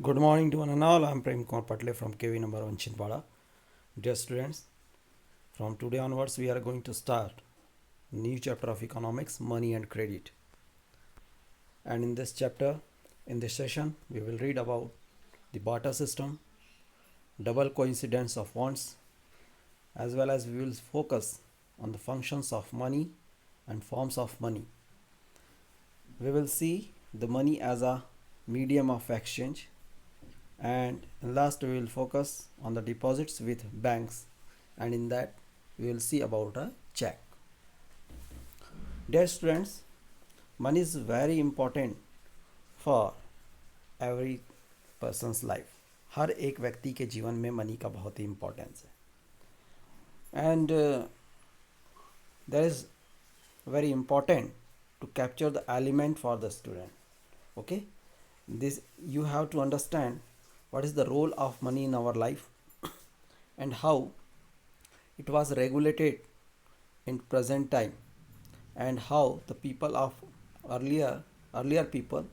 Good morning to one and all. I'm Prem Kumar Patle from KV number 1 Chindwara. Dear students, from today onwards we are going to start new chapter of economics, money and credit. And in this chapter, in this session, we will read about the barter system, double coincidence of wants, as well as we will focus on the functions of money and forms of money. We will see the money as a medium of exchange, and last we will focus on the deposits with banks, and in that we will see about a check. Dear students, money is very important for every person's life. हर एक व्यक्ति के जीवन में money का बहुत ही importance है, and that is very important to capture the element for the student. Okay, this you have to understand what is the role of money in our life and how it was regulated in present time, and how the people of earlier people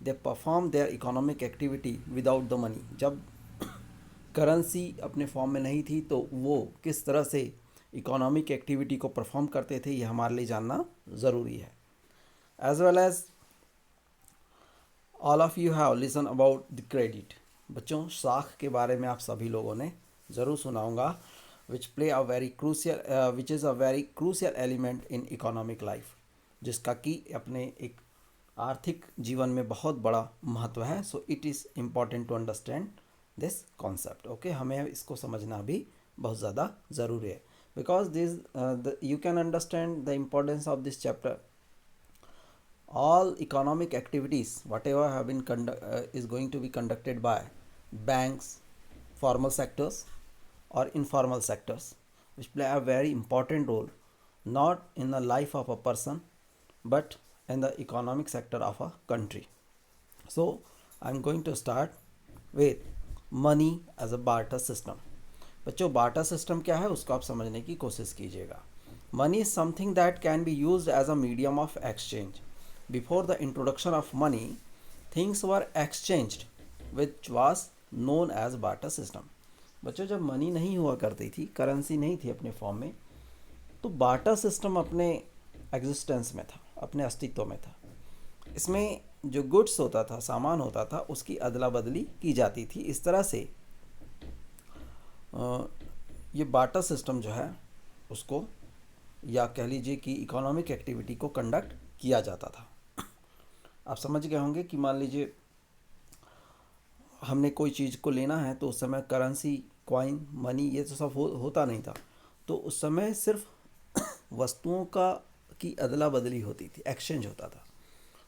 they perform their economic activity without the money. जब currency अपने form में नहीं थी तो वो किस तरह से इकोनॉमिक एक्टिविटी को परफॉर्म करते थे, ये हमारे लिए जानना ज़रूरी है. As well as all of you have listen about the credit. बच्चों, साख के बारे में आप सभी लोगों ने ज़रूर सुना होगा, which is a very crucial element in economic life, जिसका कि अपने एक आर्थिक जीवन में बहुत बड़ा महत्व है. So it is important to understand this concept. Okay, हमें इसको समझना भी बहुत ज़्यादा ज़रूरी है, because this you can understand the importance of this chapter. All economic activities whatever have been is going to be conducted by banks, formal sectors or informal sectors, which play a very important role not in the life of a person but in the economic sector of a country. So I'm going to start with money as a barter system. बच्चों, barter system क्या है उसको आप समझने की कोशिश कीजिएगा. Money is something that can be used as a medium of exchange. Before the introduction of money, things were exchanged, which was known as barter system. बच्चों, जब मनी नहीं हुआ करती थी, करेंसी नहीं थी अपने फॉर्म में, तो बार्टर सिस्टम अपने एग्जिस्टेंस में था, अपने अस्तित्व में था. इसमें जो गुड्स होता था, सामान होता था, उसकी अदला बदली की जाती थी. इस तरह से ये बार्टर सिस्टम जो है उसको, या कह लीजिए कि इकोनॉमिक एक्टिविटी को कंडक्ट किया जाता था. आप समझ गए होंगे कि मान लीजिए हमने कोई चीज़ को लेना है तो उस समय करेंसी, कॉइन, मनी ये तो सब होता नहीं था. तो उस समय सिर्फ वस्तुओं की अदला बदली होती थी, एक्सचेंज होता था.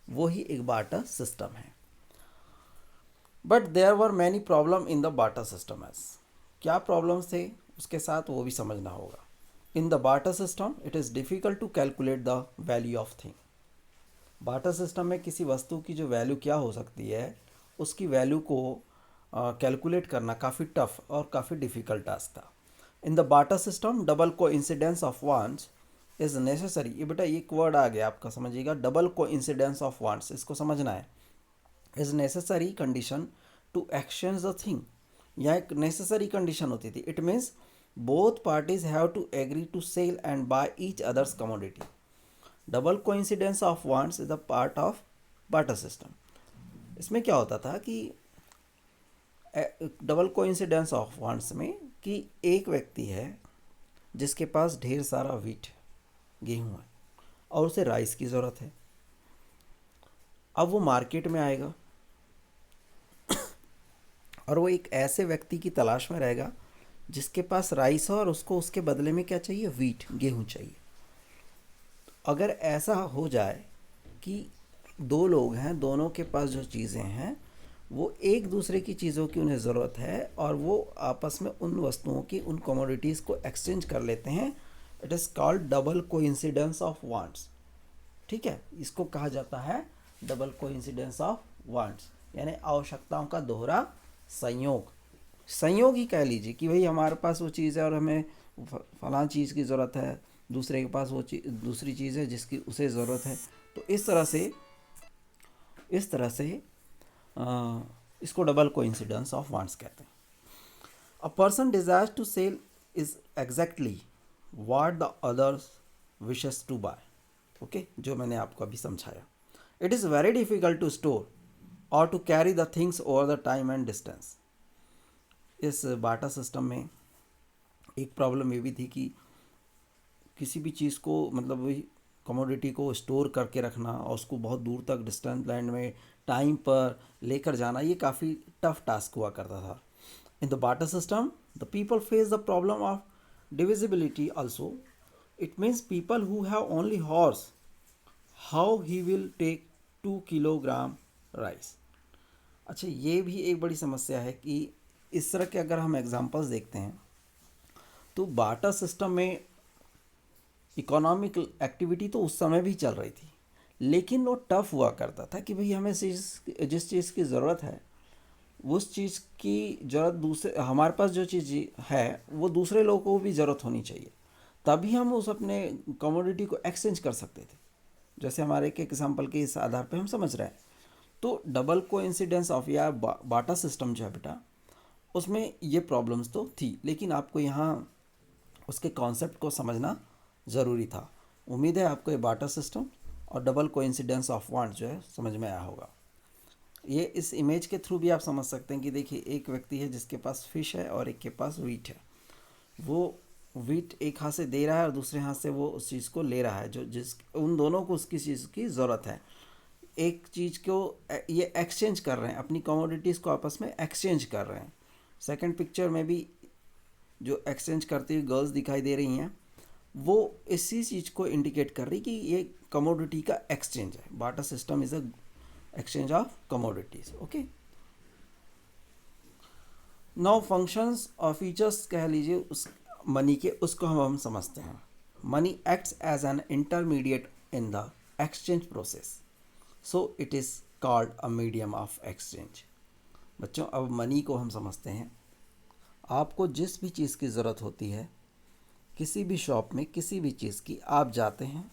वो ही एक बार्टर सिस्टम है. But there were many problem in the barter system. As क्या प्रॉब्लम्स थे उसके साथ, वो भी समझना होगा. In the barter system it is difficult to calculate the value of thing. Barter system में किसी वस्तु की जो वैल्यू क्या हो सकती है, उसकी वैल्यू को कैलकुलेट करना काफ़ी टफ और काफ़ी डिफ़िकल्ट टास्क था. In the barter system double coincidence of wants is necessary. ये बेटा एक वर्ड आ गया आपका, समझिएगा. Double coincidence of wants, इसको समझना है. Is necessary condition to exchange the thing. यह एक नेसेसरी कंडीशन होती थी. It means both parties have to agree to sell and buy each others commodity. Double coincidence of wants is the part of barter system. इसमें क्या होता था कि double coincidence of wants में कि एक व्यक्ति है जिसके पास ढेर सारा व्हीट, गेहूँ है, और उसे राइस की ज़रूरत है. अब वो मार्केट में आएगा और वो एक ऐसे व्यक्ति की तलाश में रहेगा जिसके पास राइस हो और उसको उसके बदले में क्या चाहिए, व्हीट, गेहूँ चाहिए. अगर ऐसा हो जाए कि दो लोग हैं, दोनों के पास जो चीज़ें हैं वो एक दूसरे की चीज़ों की उन्हें ज़रूरत है और वो आपस में उन वस्तुओं की, उन कमोडिटीज़ को एक्सचेंज कर लेते हैं, it is called double coincidence of wants. ठीक है, इसको कहा जाता है डबल कोइंसिडेंस ऑफ वांट्स, यानी आवश्यकताओं का दोहरा संयोग. संयोग ही कह लीजिए कि भाई हमारे पास वो चीज़ है और हमें फलां चीज़ की ज़रूरत है, दूसरे के पास वो दूसरी चीज़ है जिसकी उसे ज़रूरत है. तो इस तरह से इसको डबल कोइंसिडेंस ऑफ वांट्स कहते हैं. A person desires to sell is exactly what the others wishes to buy. Okay, जो मैंने आपको अभी समझाया. It is very difficult to store और to carry the things over the time and distance. इस barter system में एक problem ये भी थी कि किसी भी चीज़ को, मतलब वही कमोडिटी को स्टोर करके रखना और उसको बहुत दूर तक डिस्टेंस लैंड में टाइम पर लेकर जाना, ये काफ़ी टफ टास्क हुआ करता था. In the barter system the people face the problem of divisibility also. It means people who have only horse, how he will take 2 kilogram rice. अच्छा, ये भी एक बड़ी समस्या है कि इस तरह के अगर हम एग्जांपल्स देखते हैं तो बाटा सिस्टम में इकोनॉमिक एक्टिविटी तो उस समय भी चल रही थी, लेकिन वो टफ हुआ करता था कि भाई हमें जिस चीज़ की ज़रूरत है उस चीज़ की ज़रूरत दूसरे, हमारे पास जो चीज़ है वो दूसरे लोगों को भी ज़रूरत होनी चाहिए, तभी हम उस अपने कमोडिटी को एक्सचेंज कर सकते थे. जैसे हमारे एक एग्जाम्पल के इस आधार पे हम समझ रहे हैं. तो डबल कोइंसिडेंस ऑफ या बाटा सिस्टम जो है बेटा, उसमें ये प्रॉब्लम्स तो थी, लेकिन आपको यहाँ उसके कॉन्सेप्ट को समझना ज़रूरी था. उम्मीद है आपको ये बाटा सिस्टम और डबल कोइंसिडेंस ऑफ वांट जो है समझ में आया होगा. ये इस इमेज के थ्रू भी आप समझ सकते हैं कि देखिए एक व्यक्ति है जिसके पास फिश है और एक के पास वीट है. वो वीट एक हाथ से दे रहा है और दूसरे हाथ से वो उस चीज़ को ले रहा है, जो जिस उन दोनों को उसकी चीज़ की ज़रूरत है. एक चीज़ को ये एक्सचेंज कर रहे हैं, अपनी कमोडिटीज़ को आपस में एक्सचेंज कर रहे हैं. सेकंड पिक्चर में भी जो एक्सचेंज करती हुई गर्ल्स दिखाई दे रही हैं, वो इसी चीज़ को इंडिकेट कर रही कि ये कमोडिटी का एक्सचेंज है. Barter system is a exchange of commodities. Okay, now functions और फीचर्स कह लीजिए उस मनी के, उसको हम समझते हैं. Money acts as an intermediate in the exchange process, so it is called a medium of exchange. बच्चों, अब मनी को हम समझते हैं. आपको जिस भी चीज़ की ज़रूरत होती है, किसी भी शॉप में किसी भी चीज़ की, आप जाते हैं,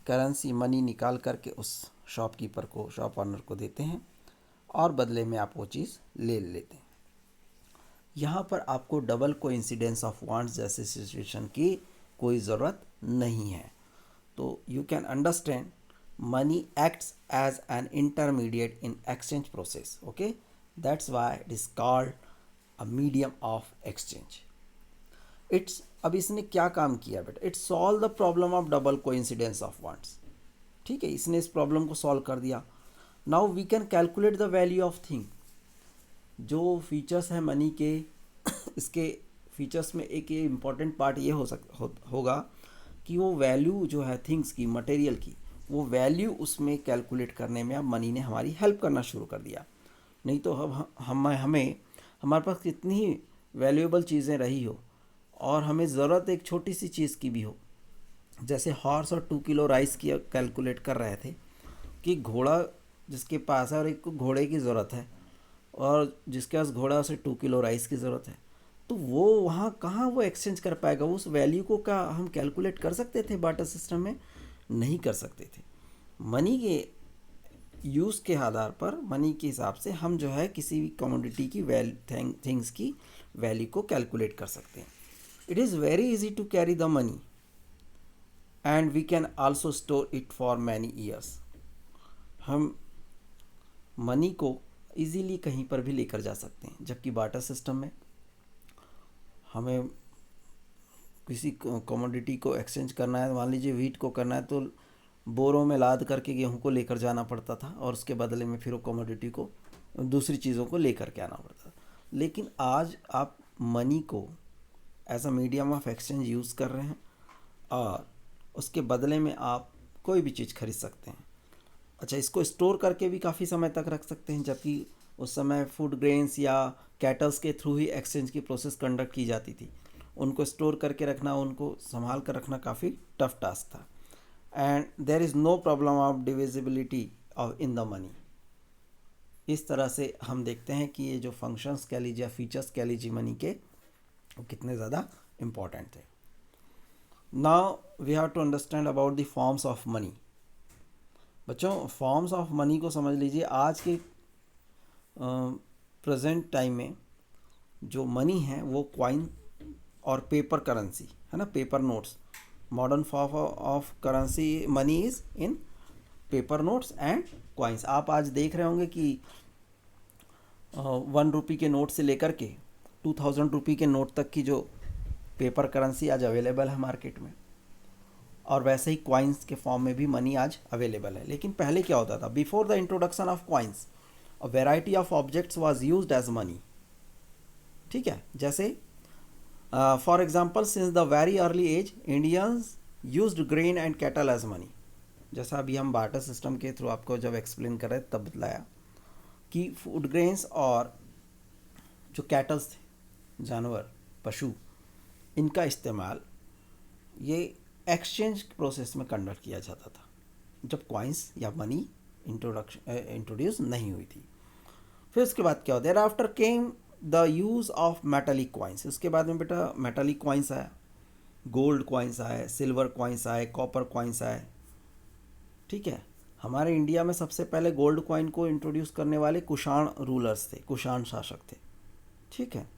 करेंसी मनी निकाल करके उस शॉपकीपर को, शॉप ऑनर को देते हैं और बदले में आप वो चीज़ ले लेते हैं. यहाँ पर आपको डबल कोइंसिडेंस ऑफ वांट्स जैसे सिचुएशन की कोई ज़रूरत नहीं है. तो you can understand money acts as an intermediate in exchange process. Okay, that's why it is called a medium of exchange. It's, अब इसने क्या काम किया बेटा, it solve the problem of double coincidence of wants. ठीक है, इसने इस प्रॉब्लम को सॉल्व कर दिया. Now we can calculate the value of thing. जो फीचर्स हैं मनी के, इसके फीचर्स में एक ये इम्पॉर्टेंट पार्ट ये होगा कि वो वैल्यू जो है थिंग्स की, मटेरियल की, वो वैल्यू उसमें कैलकुलेट करने में अब मनी ने हमारी हेल्प करना शुरू कर दिया. नहीं तो हमें हमारे पास कितनी ही वैल्यूएबल चीज़ें रही हो और हमें ज़रूरत एक छोटी सी चीज़ की भी हो, जैसे हॉर्स और 2 किलो राइस की कैलकुलेट कर रहे थे कि घोड़ा जिसके पास है और एक को घोड़े की ज़रूरत है और जिसके पास घोड़ा उसे 2 किलो राइस की ज़रूरत है, तो वो वहाँ कहाँ वो एक्सचेंज कर पाएगा. उस वैल्यू को क्या हम कैलकुलेट कर सकते थे बाटा सिस्टम में? नहीं कर सकते थे. मनी के यूज़ के आधार पर, मनी के हिसाब से हम जो है किसी भी कमोडिटी की थिंग्स की वैल्यू को कैलकुलेट कर सकते हैं. It is very easy to carry the money and we can also store it for many years. हम मनी को इजीली कहीं पर भी लेकर जा सकते हैं, जबकि बाटा सिस्टम में हमें किसी कमोडिटी को एक्सचेंज करना है, मान लीजिए वीट को करना है, तो बोरों में लाद करके गेहूं को लेकर जाना पड़ता था और उसके बदले में फिर वो कमोडिटी को, दूसरी चीज़ों को लेकर के आना पड़ता था. लेकिन आज आप मनी को as a medium of exchange use कर रहे हैं और उसके बदले में आप कोई भी चीज़ खरीद सकते हैं. अच्छा, इसको स्टोर करके भी काफ़ी समय तक रख सकते हैं, जबकि उस समय फूड ग्रेन्स या कैटल्स के थ्रू ही एक्सचेंज की प्रोसेस कंडक्ट की जाती थी. उनको स्टोर करके रखना, उनको संभाल कर रखना काफ़ी टफ टास्क था. And there is no problem of divisibility of in the money. इस तरह से हम देखते हैं कि ये जो फंक्शंस कह लीजिए, फीचर्स कह लीजिए मनी के, वो कितने ज़्यादा इम्पॉर्टेंट थे. Now we have to understand about the forms of money. बच्चों, फॉर्म्स ऑफ मनी को समझ लीजिए. आज के प्रेजेंट टाइम में जो मनी है वो क्वाइन और पेपर करेंसी है ना, paper notes. Modern form of currency money is in paper notes and coins. आप आज देख रहे होंगे कि 1 रुपये के नोट से लेकर के 2000 रुपये के नोट तक की जो पेपर करेंसी आज अवेलेबल है मार्केट में, और वैसे ही क्वाइंस के फॉर्म में भी मनी आज अवेलेबल है। लेकिन पहले क्या होता था? Before the introduction of coins a variety of objects was used as money. ठीक है, जैसे for example since the very early age Indians used grain and cattle as money. जैसा अभी हम बार्टर सिस्टम के थ्रू आपको जब एक्सप्लेन कर रहे तब बतलाया कि फूड ग्रेन्स और जो कैटल्स थे, जानवर, पशु, इनका इस्तेमाल ये एक्सचेंज प्रोसेस में कंडक्ट किया जाता था जब कॉइन्स या मनी इंट्रोड्यूस नहीं हुई थी। फिर उसके बाद क्या होता है? After came the use of metallic coins. उसके बाद में बेटा मेटालिक कॉइन्स आया, गोल्ड कॉइन्स आए, सिल्वर कॉइन्स आए, कॉपर कॉइन्स आए। ठीक है, हमारे इंडिया में सबसे पहले गोल्ड कॉइन को इंट्रोड्यूस करने वाले कुषाण रूलर्स थे, कुषाण शासक थे। ठीक है,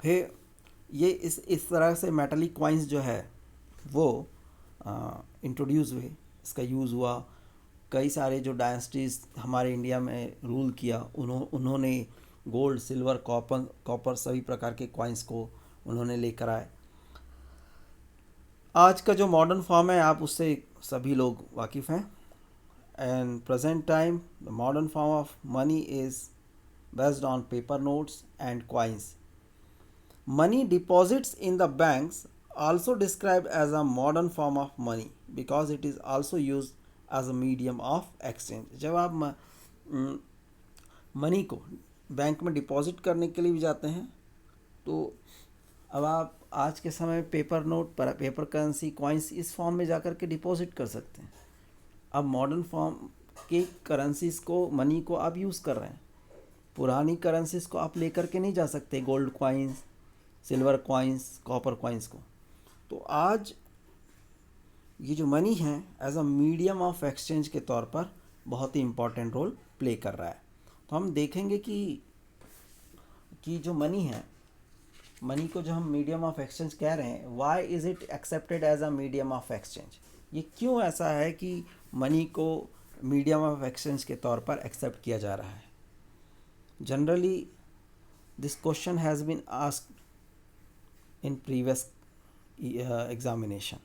फिर ये इस तरह से मेटालिक कॉइन्स जो है वो इंट्रोड्यूस हुए, इसका यूज़ हुआ। कई सारे जो डायनेस्टीज़ हमारे इंडिया में रूल किया उन्होंने गोल्ड, सिल्वर, कॉपर सभी प्रकार के कॉइन्स को उन्होंने लेकर आए। आज का जो मॉडर्न फॉर्म है आप उससे सभी लोग वाकिफ़ हैं। And present time the modern form of money is based on paper notes and coins. Money deposits in the banks also described as a modern form of money because it is also used as a medium of exchange। जब आप money को bank में deposit करने के लिए भी जाते हैं तो अब आप आज के समय में paper note, paper currency, coins इस फॉर्म में जाकर के डिपॉजिट कर सकते हैं। अब मॉडर्न फॉर्म के करेंसीज को, मनी को आप यूज़ कर रहे हैं। पुरानी करेंसीज को आप लेकर के नहीं जा सकते, gold coins, silver coins, copper coins को। तो आज ये जो मनी है as a medium of exchange के तौर पर बहुत ही इम्पॉर्टेंट रोल प्ले कर रहा है। तो हम देखेंगे कि जो मनी है, मनी को जो हम मीडियम ऑफ एक्सचेंज कह रहे हैं, why is it accepted as a medium of exchange? ये क्यों ऐसा है कि मनी को मीडियम ऑफ एक्सचेंज के तौर पर एक्सेप्ट किया जा रहा है? Generally this question has been asked in previous examination,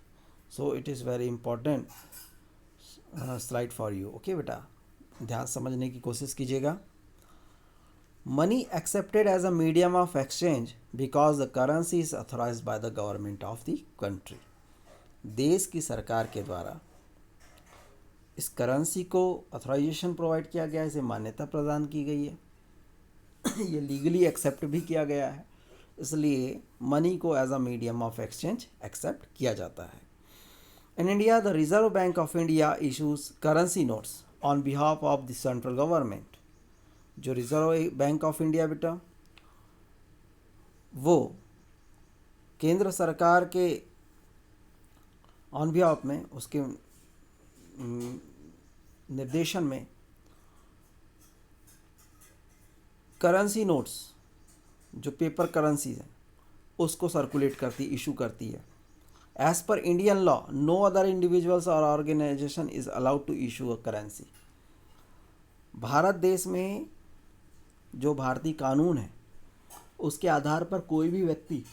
so it is very important slide for you। okay बेटा, ध्यान समझने की कोशिश कीजिएगा। Money accepted as a medium of exchange because the currency is authorized by the government of the country। देश की सरकार के द्वारा इस करेंसी को अथोराइजेशन प्रोवाइड किया गया है, इसे मान्यता प्रदान की गई है ये लीगली एक्सेप्ट भी किया गया है, इसलिए मनी को as a medium of exchange accept किया जाता है। In India the Reserve Bank of India issues currency notes on behalf of the central government. जो रिजर्व बैंक ऑफ इंडिया बेटा वो केंद्र सरकार के ऑन बिहाफ में, उसके निर्देशन में करेंसी नोट्स, जो पेपर करेंसीज हैं, उसको सर्कुलेट करती, इशू करती है। As per Indian law no other individuals और organisation is allowed to issue a currency. Bharat देश में जो भारतीय कानून है उसके आधार पर कोई भी व्यक्ति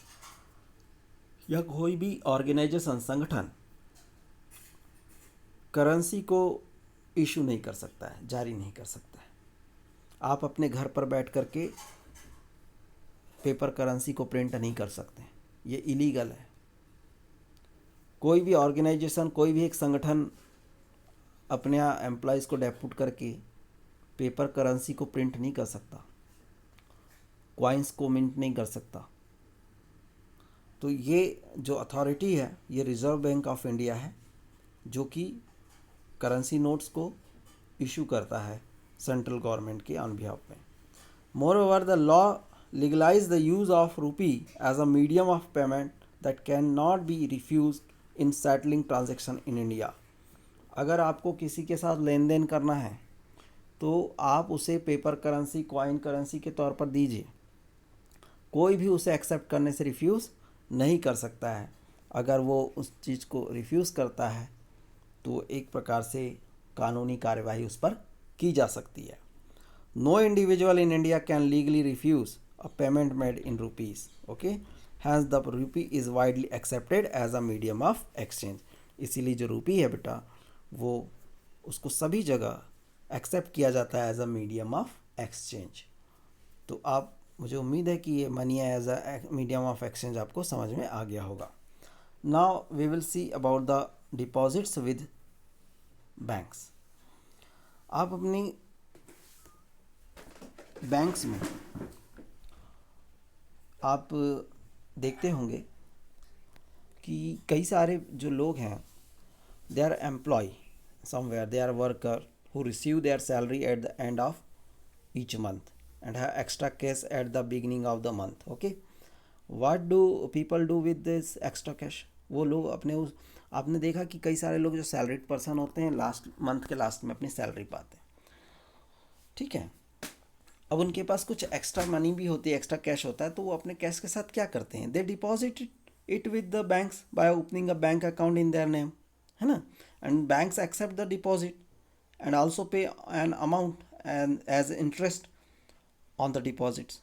या कोई भी ऑर्गेनाइजेशन, संगठन करेंसी को इशू नहीं कर सकता है, जारी नहीं कर सकता है। आप अपने घर पर बैठ कर के पेपर करेंसी को प्रिंट नहीं कर सकते, ये इलीगल है। कोई भी ऑर्गेनाइजेशन, कोई भी एक संगठन अपने एम्प्लॉयज़ को डेप्यूट करके पेपर करेंसी को प्रिंट नहीं कर सकता, कॉइन्स को मिंट नहीं कर सकता। तो ये जो अथॉरिटी है ये रिजर्व बैंक ऑफ इंडिया है, जो कि करेंसी नोट्स को इशू करता है सेंट्रल गवर्नमेंट के ऑन बिहाफ में। More over the law legalize the use of rupee as a medium of payment that cannot be refused in settling transaction in India। अगर आपको किसी के साथ लेन देन करना है तो आप उसे पेपर करेंसी, कॉइन करेंसी के तौर पर दीजिए। कोई भी उसे एक्सेप्ट करने से रिफ्यूज़ नहीं कर सकता है। अगर वो उस चीज़ को रिफ्यूज़ करता है तो एक प्रकार से कानूनी कार्यवाही उस पर की जा सकती है। No individual in India can legally refuse a payment made in rupees, okay. Has the rupee is widely accepted as a medium of exchange. इसीलिए जो रूपी है बेटा, वो उसको सभी जगह एक्सेप्ट किया जाता है as a medium of exchange. तो आप, मुझे उम्मीद है कि ये money as a medium of exchange आपको समझ में आ गया होगा। Now we will see about the deposits with banks. आप अपनी बैंक्स में आप देखते होंगे कि कई सारे जो लोग हैं, they are employ somewhere, they are worker who receive their salary at the end of each month and have extra cash at the beginning of the month, okay. What do people do with this extra cash? वो लोग अपने उस, आपने देखा कि कई सारे लोग जो सैलरीड पर्सन होते हैं लास्ट मंथ के लास्ट में अपनी सैलरी पाते हैं, ठीक है। अब उनके पास कुछ एक्स्ट्रा मनी भी होती है, एक्स्ट्रा कैश होता है, तो वो अपने कैश के साथ क्या करते हैं, they deposit it with the banks by opening a bank account in their name, है ना। And banks accept the deposit and also pay an amount and as interest on the deposits.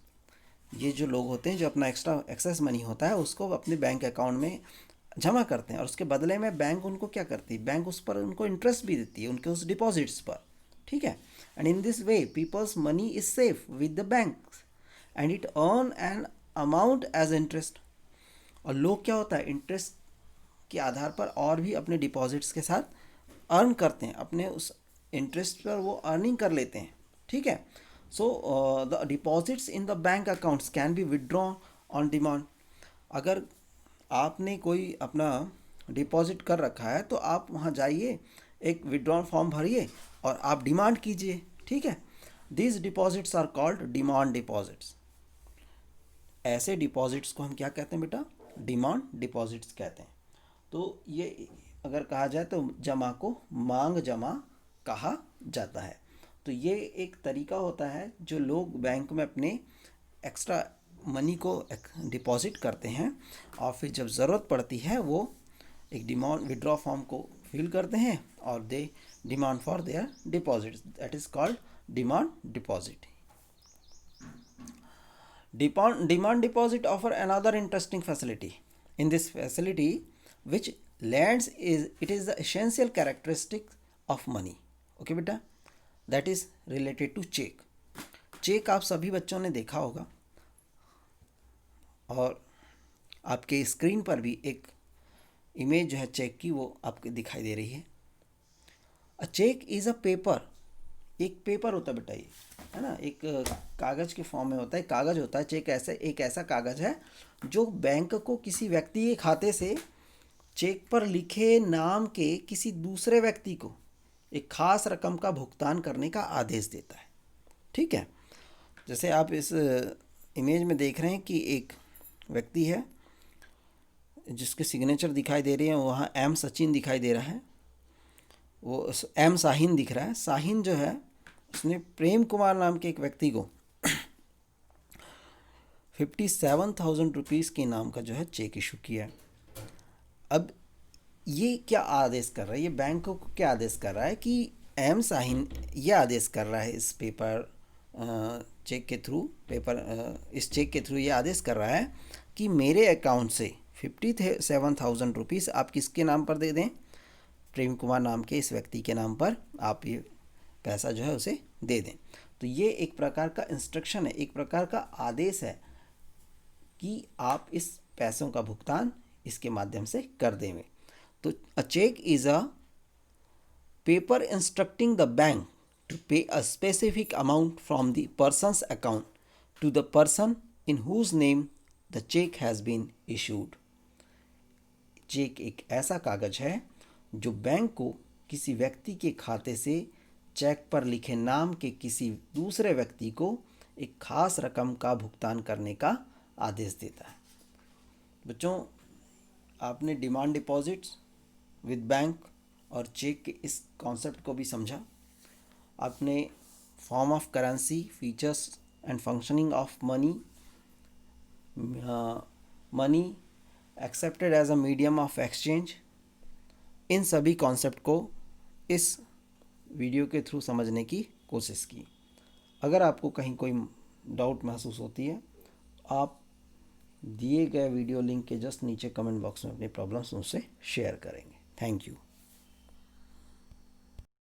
ये जो लोग होते हैं जो अपना एक्स्ट्रा एक्सेस मनी होता है उसको अपने बैंक अकाउंट में जमा करते हैं, और उसके बदले में बैंक उनको क्या करती है, बैंक उस पर उनको इंटरेस्ट भी देती है उनके उस डिपॉजिट्स पर, ठीक है। And in this way people's money is safe with the bank and it earn an amount as interest. और लोग क्या होता है, इंटरेस्ट के आधार पर और भी अपने डिपॉजिट्स के साथ अर्न करते हैं, अपने उस इंटरेस्ट पर वो अर्निंग कर लेते हैं, ठीक है। So the deposits in the bank accounts can be withdraw on demand. अगर आपने कोई अपना डिपॉजिट कर रखा है तो आप वहाँ जाइए, एक विदड्रॉल फॉर्म भरिए और आप डिमांड कीजिए, ठीक है। These deposits are called demand deposits. ऐसे डिपॉजिट्स को हम क्या कहते हैं बेटा, डिमांड डिपॉजिट्स कहते हैं। तो ये अगर कहा जाए तो जमा को मांग जमा कहा जाता है। तो ये एक तरीका होता है जो लोग बैंक में अपने एक्स्ट्रा मनी को डिपॉजिट करते हैं और फिर जब ज़रूरत पड़ती है वो एक डिमांड विड्रॉ फॉर्म को फिल करते हैं और they demand for their deposit, that is called demand deposit. Demand deposit offer another interesting facility. In this facility, which lends is it is the essential characteristic of money. Okay बेटा, that is related to check. Cheque आप सभी बच्चों ने देखा होगा और आपके screen पर भी एक इमेज जो है चेक की वो आपको दिखाई दे रही है। अ चेक इज़ अ पेपर, एक पेपर होता है बेटा, ये है ना, एक कागज़ के फॉर्म में होता है, कागज़ होता है। चेक ऐसे एक ऐसा कागज़ है जो बैंक को किसी व्यक्ति के खाते से चेक पर लिखे नाम के किसी दूसरे व्यक्ति को एक खास रकम का भुगतान करने का आदेश देता है, ठीक है। जैसे आप इस इमेज में देख रहे हैं कि एक व्यक्ति है जिसके सिग्नेचर दिखाई दे रही है, वहाँ एम सचिन दिखाई दे रहा है, वो एम साहिन दिख रहा है। साहिन जो है उसने प्रेम कुमार नाम के एक व्यक्ति को 57,000 रुपीज़ के नाम का जो है चेक इशू किया है। अब ये क्या आदेश कर रहा है, ये बैंक को क्या आदेश कर रहा है कि एम साहिन ये आदेश कर रहा है इस पेपर चेक के थ्रू, इस चेक के थ्रू ये आदेश कर रहा है कि मेरे अकाउंट से 57,000 रुपीज़ आप किसके नाम पर दे दें, प्रेम कुमार नाम के इस व्यक्ति के नाम पर आप ये पैसा जो है उसे दे दें। तो ये एक प्रकार का इंस्ट्रक्शन है, एक प्रकार का आदेश है कि आप इस पैसों का भुगतान इसके माध्यम से कर देंगे। तो a cheque is a paper instructing the bank to pay a specific amount from the person's account to the person in whose name the cheque has been issued. Cheque एक ऐसा कागज है जो बैंक को किसी व्यक्ति के खाते से चेक पर लिखे नाम के किसी दूसरे व्यक्ति को एक खास रकम का भुगतान करने का आदेश देता है। बच्चों, आपने डिमांड डिपॉजिट्स विद बैंक और चेक के इस कॉन्सेप्ट को भी समझा। आपने form of currency, features and functioning of money accepted as a medium of exchange, इन सभी कॉन्सेप्ट को इस वीडियो के थ्रू समझने की कोशिश की। अगर आपको कहीं कोई डाउट महसूस होती है, आप दिए गए वीडियो लिंक के जस्ट नीचे कमेंट बॉक्स में अपनी प्रॉब्लम्स मुझसे शेयर करेंगे। Thank you.